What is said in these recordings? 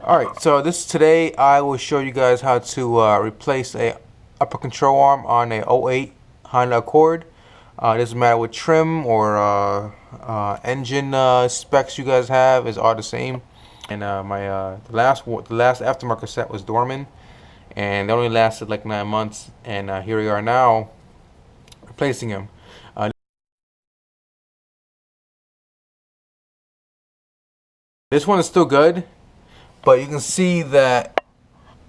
Alright, so today I will show you guys how to replace a upper control arm on a '08 Honda Accord. It doesn't matter what trim or engine specs you guys have, is all the same. And the last aftermarket set was Dorman, and it only lasted like 9 months. And here we are now, replacing him. This one is still good, but you can see that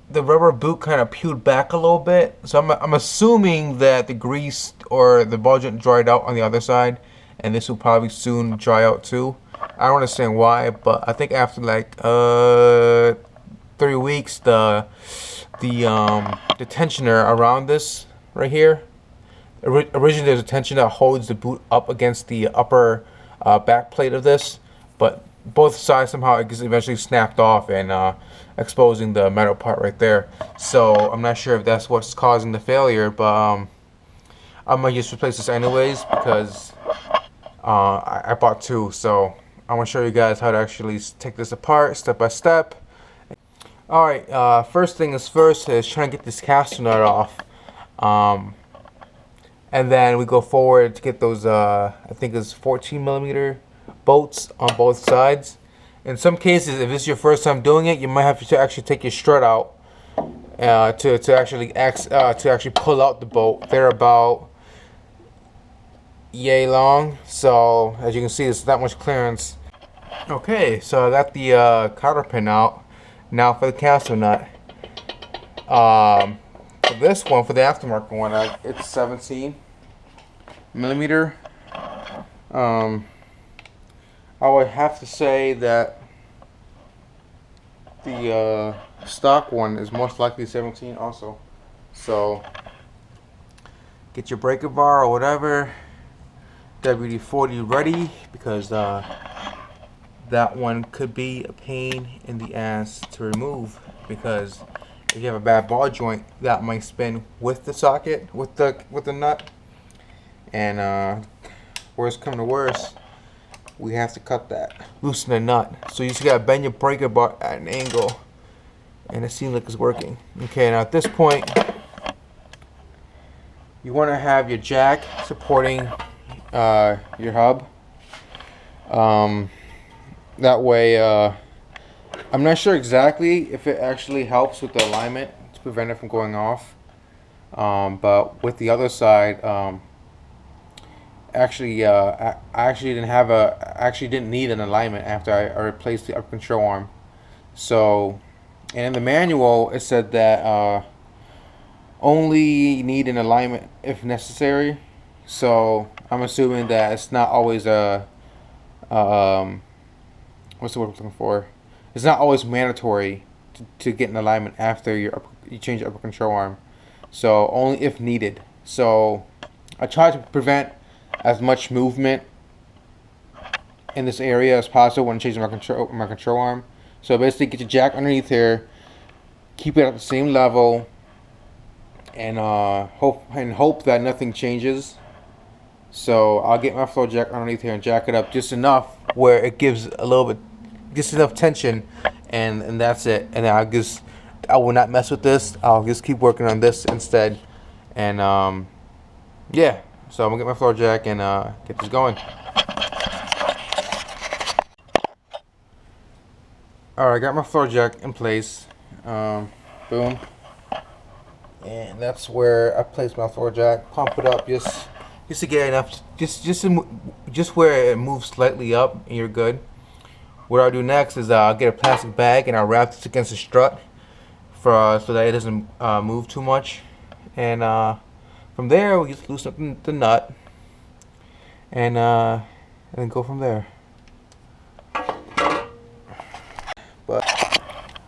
the rubber boot kind of peeled back a little bit. So I'm assuming that the grease or the ball joint dried out on the other side, and this will probably soon dry out too. I don't understand why, but I think after like 3 weeks, the tensioner around this right here. Originally, there's a tensioner that holds the boot up against the upper back plate of this, but both sides somehow it gets eventually snapped off and exposing the metal part right there. So I'm not sure if that's what's causing the failure, but I'm gonna just replace this anyways because I bought two. So I'm gonna show you guys how to actually take this apart step by step. Alright, first thing is first is trying to get this caster nut off, and then we go forward to get those I think it's 14mm bolts on both sides. In some cases, if this is your first time doing it, you might have to actually take your strut out to actually pull out the bolt. They're about yay long, so as you can see, there's not much clearance. Okay, so I got the cotter pin out. Now for the caster nut. For this one, for the aftermarket one, it's 17mm. I would have to say that the stock one is most likely 17 also. So get your breaker bar or whatever, WD-40 ready, because that one could be a pain in the ass to remove, because if you have a bad ball joint, that might spin with the socket, with the nut, and worst come to worst, we have to cut that, loosen the nut. So you just gotta bend your breaker bar at an angle, and it seems like it's working. Okay, now at this point, you want to have your jack supporting your hub. That way, I'm not sure exactly if it actually helps with the alignment to prevent it from going off. But with the other side, actually, I actually didn't need an alignment after I replaced the upper control arm. So, and in the manual it said that only need an alignment if necessary. So I'm assuming that it's not always a what's the word I'm looking for? It's not always mandatory to get an alignment after you change your upper control arm. So only if needed. So I try to prevent as much movement in this area as possible when changing my control arm. So basically, get your jack underneath here, keep it at the same level, and hope that nothing changes. So I'll get my floor jack underneath here and jack it up just enough where it gives a little bit, just enough tension, and that's it. And then I will not mess with this. I'll just keep working on this instead. And yeah. So I'm gonna get my floor jack and get this going. Alright, I got my floor jack in place. Boom. And that's where I place my floor jack. Pump it up just to get enough, just where it moves slightly up, and you're good. What I'll do next is I'll get a plastic bag and I'll wrap this against the strut so that it doesn't move too much. And from there, we just loosen up the nut and then go from there.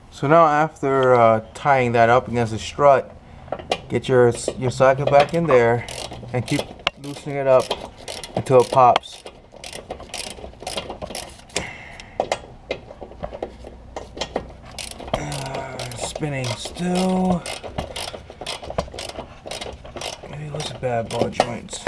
So now, after tying that up against the strut, get your socket back in there and keep loosening it up until it pops. Spinning still. Maybe what's a bad ball joints?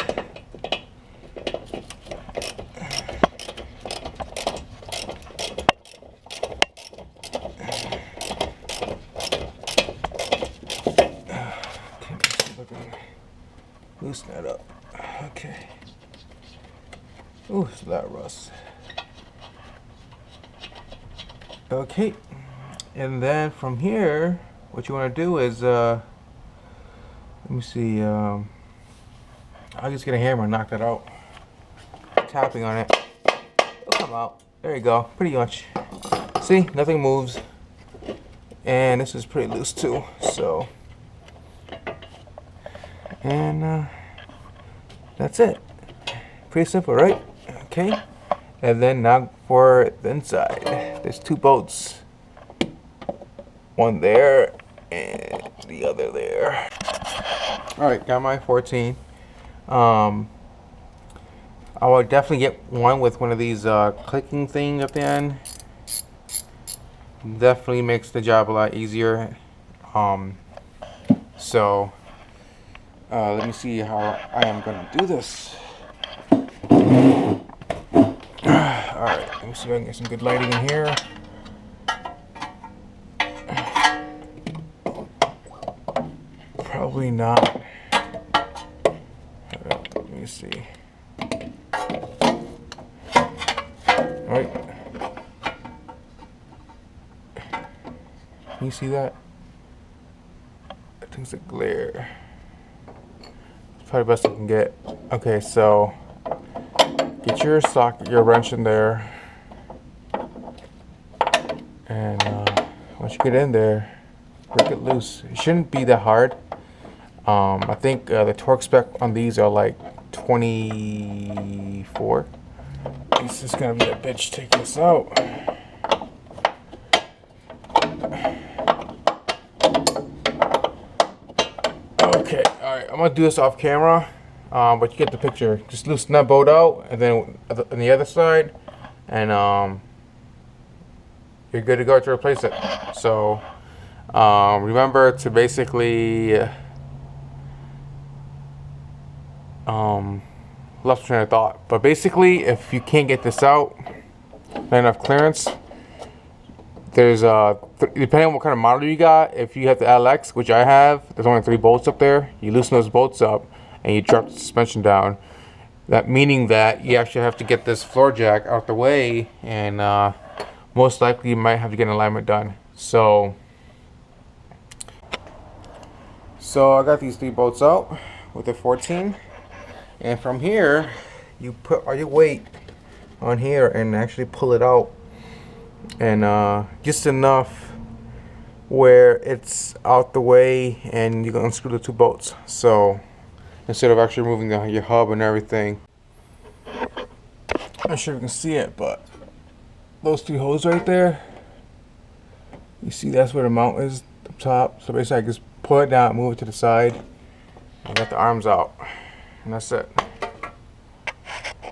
loosen that up. Okay. Ooh, it's a lot of rust. Okay. And then from here, what you want to do is, let me see, I'll just get a hammer and knock that out. Tapping on it. It'll come out. There you go. Pretty much. See, nothing moves. And this is pretty loose too. So, and that's it. Pretty simple, right? Okay. And then now for the inside. There's two bolts. One there and the other there. Alright, got my 14. I would definitely get one with one of these clicking things at the end. Definitely makes the job a lot easier. So let me see how I am gonna do this. Alright, let me see if I can get some good lighting in here. Probably not. Let me see. Alright. Can you see that? I think it's a glare. It's probably the best I can get. Okay, so get your socket, your wrench in there. And once you get in there, break it loose. It shouldn't be that hard. I think the torque spec on these are like 24. This is gonna be a bitch taking this out. Okay, alright, I'm gonna do this off camera, but you get the picture. Just loosen that bolt out, and then on the other side, and you're good to go to replace it. So remember to basically lost train of thought, but basically if you can't get this out, not enough clearance, there's depending on what kind of model you got, if you have the LX, which I have, there's only 3 bolts up there. You loosen those bolts up and you drop the suspension down. That meaning that you actually have to get this floor jack out the way, and most likely you might have to get an alignment done. So I got these 3 bolts out with the 14, and from here you put all your weight on here and actually pull it out, and just enough where it's out the way, and you can unscrew the 2 bolts. So instead of actually removing your hub and everything, I'm not sure if you can see it, but those 3 holes right there, you see that's where the mount is up top. So basically I just pull it down, move it to the side, and get the arms out, and that's it.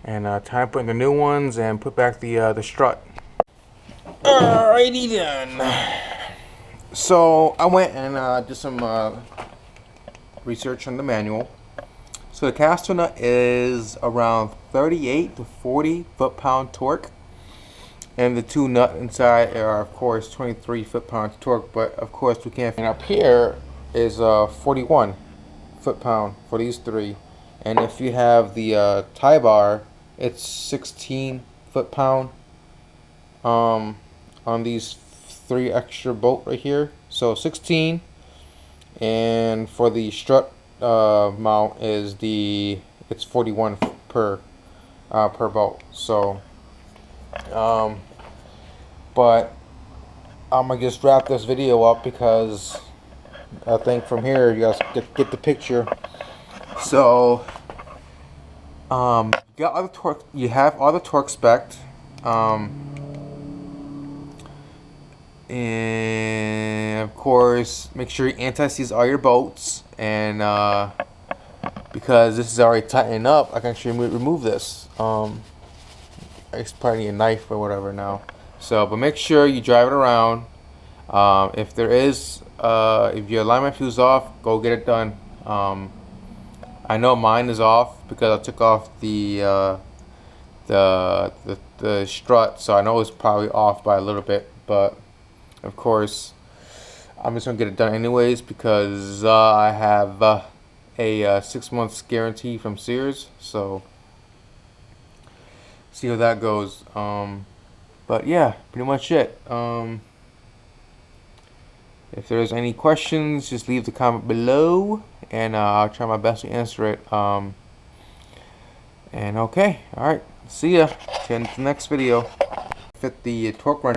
And time putting the new ones and put back the strut. Alrighty then. So I went and did some research on the manual. So the caster nut is around 38 to 40 foot-pound torque, and the 2 nuts inside are of course 23 foot-pound torque. But of course we can't. And up here is 41 foot-pound for these 3, and if you have the tie bar, it's 16 foot-pound on these 3 extra bolt right here. So 16, and for the strut mount is it's 41 per bolt. So but I'm gonna just wrap this video up because I think from here you guys get the picture. So you got all the torque, you have all the torque spec, and of course make sure you anti-seize all your bolts, and because this is already tightening up, I can actually remove this. I probably need a knife or whatever now. So but make sure you drive it around. If there is if your alignment fuse off, go get it done. I know mine is off because I took off the strut, so I know it's probably off by a little bit, but of course I'm just gonna get it done anyways because I have a 6 months guarantee from Sears, so see how that goes. But yeah, pretty much it. If there's any questions, just leave the comment below, and I'll try my best to answer it. And okay, all right, see ya. See you in the next video. Fit the torque wrench.